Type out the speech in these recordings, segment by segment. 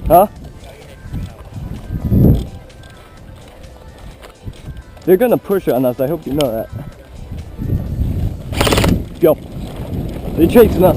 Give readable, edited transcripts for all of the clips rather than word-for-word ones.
Huh? They're gonna push on us, I hope you know that. Yo. They're chasing us.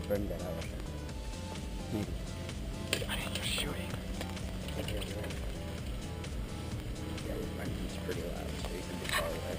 Burn that out. Maybe. I think you're shooting. Yeah, your friend's pretty loud, so you can be far away.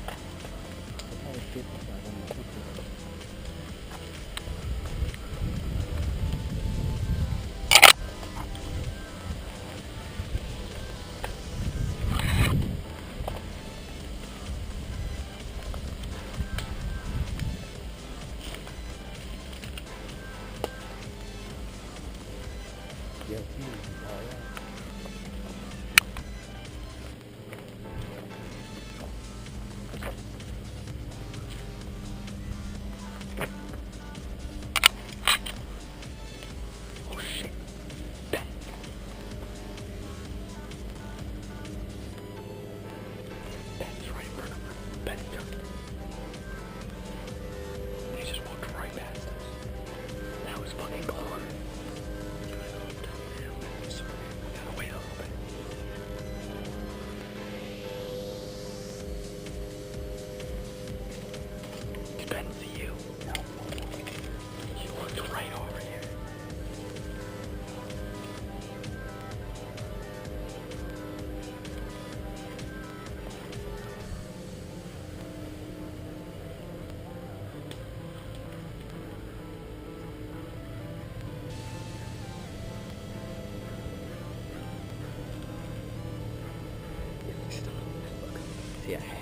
See a hat.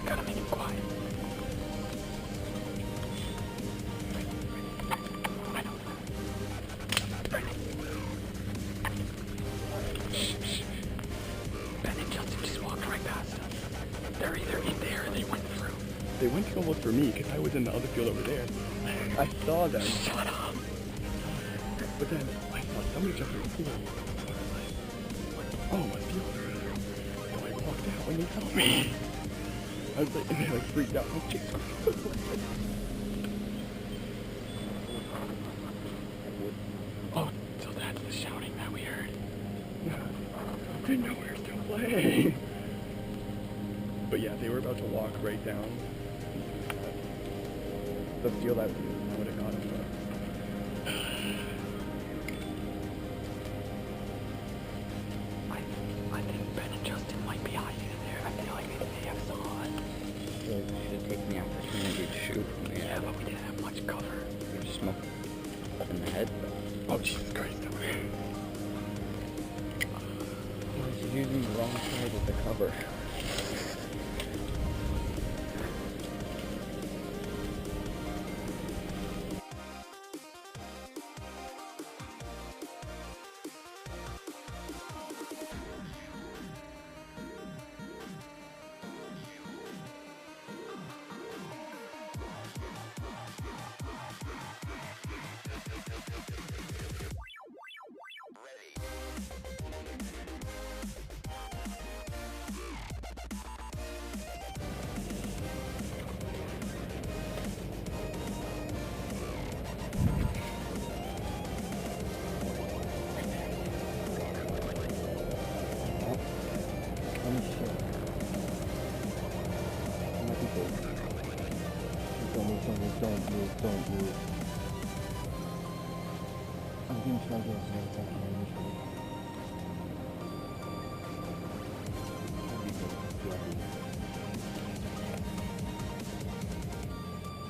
Gotta make him quiet. I know. Ben and Justin just walked right past us. They're either in there or they went through. They went to go look for me because I was in the other field over there. I saw them. Shut up. But then I saw somebody jump in the pool. Oh, my field. So I walked out when they saw me. I was like, and they like freaked out. Like, Oh, so that's the shouting that we heard. I didn't know we were still playing. But yeah, they were about to walk right down the field I would have got them from. I think Ben and Justin might be hiding in there. I feel like they may have saw us. They should have taken the opportunity to shoot from the Yeah, but we didn't have much cover. You just smoke in the head. Oh, Jesus Christ. He's using the wrong side of the cover. Don't move. I'm gonna try to get as many as I can initially.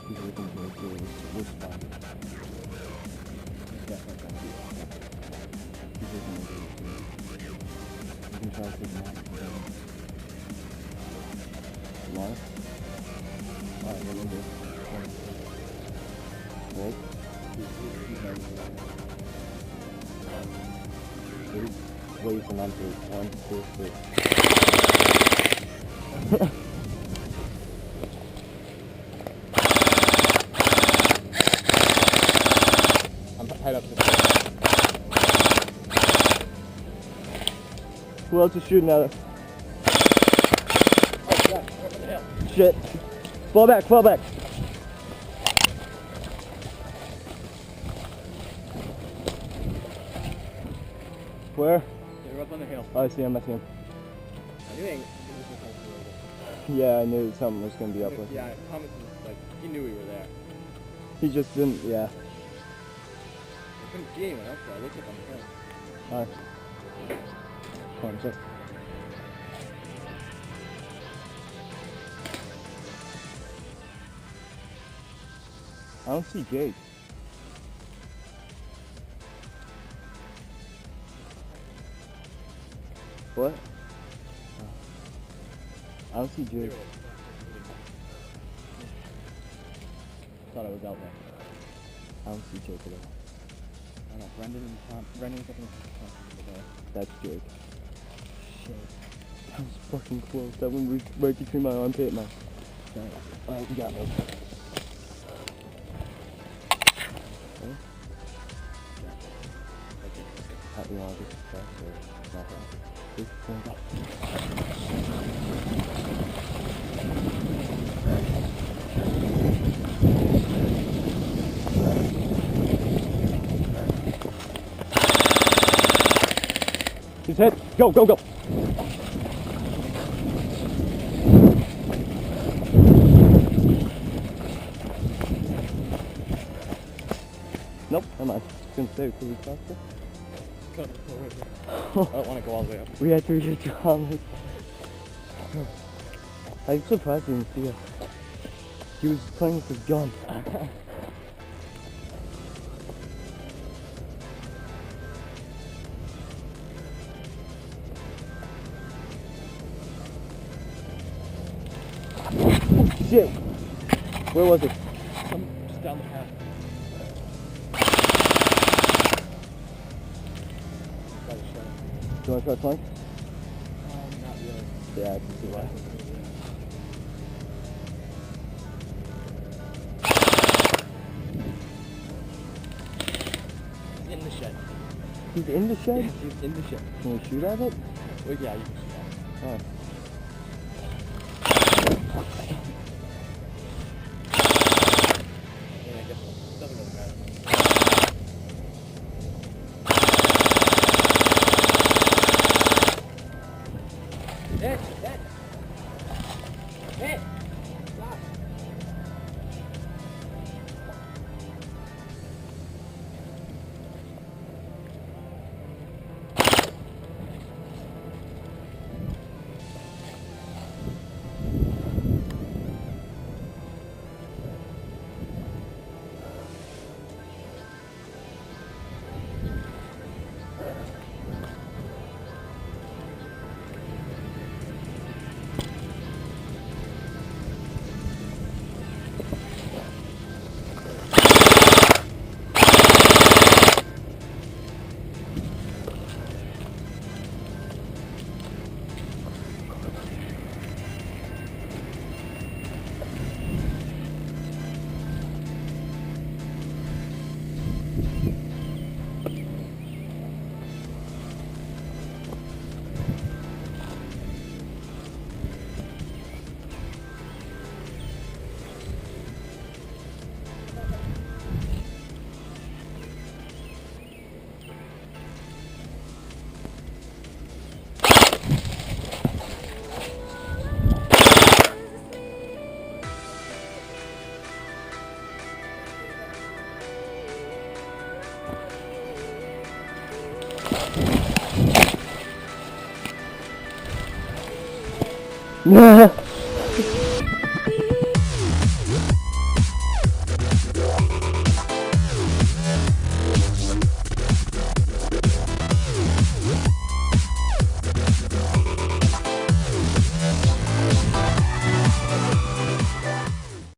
He's looking to make sure we're spotted. He's definitely gonna be spotted. He's looking to do it. We can try to take him out. Live? Alright, let me do it. Wait. Wait for numbers. 1, 2, 3. I'm head up to the Who else is shooting at us? Oh, shit. Fall back, fall back. Where? They're up on the hill. Oh, I see him, I see him. I knew Yeah, I knew something was going to be up with. Yeah, Thomas was like, he knew we were there. He just didn't, yeah. I couldn't see anyone else though. I looked up on the hill. Alright. Hold on a sec. I don't see Jake. What? I don't see Jake. Thought I was out there. I don't see Jake at all. I don't know. Brendan's up in the hill. That's Jake. Shit. That was fucking close. That one was right between my armpit and my... Alright, you got me. Okay. How do you want to get this back or not? Please, go. His head. Go, go, go. Nope, never mind. I was gonna say, could we cross it? I don't want to go all the way up. We had to reach Thomas. I'm surprised you didn't see it. He was playing with his gun. shit! Where was it? Just down the path. Got a shot. Do you want to try flying? Not really. Yeah, I can see why. In the shed. He's in the shed? He's in the shed. Can we shoot at it? Well, yeah, you can see that. Oh. Yeah, I guess it doesn't really matter. Hey! Hey! Hey! Stop! Yeah.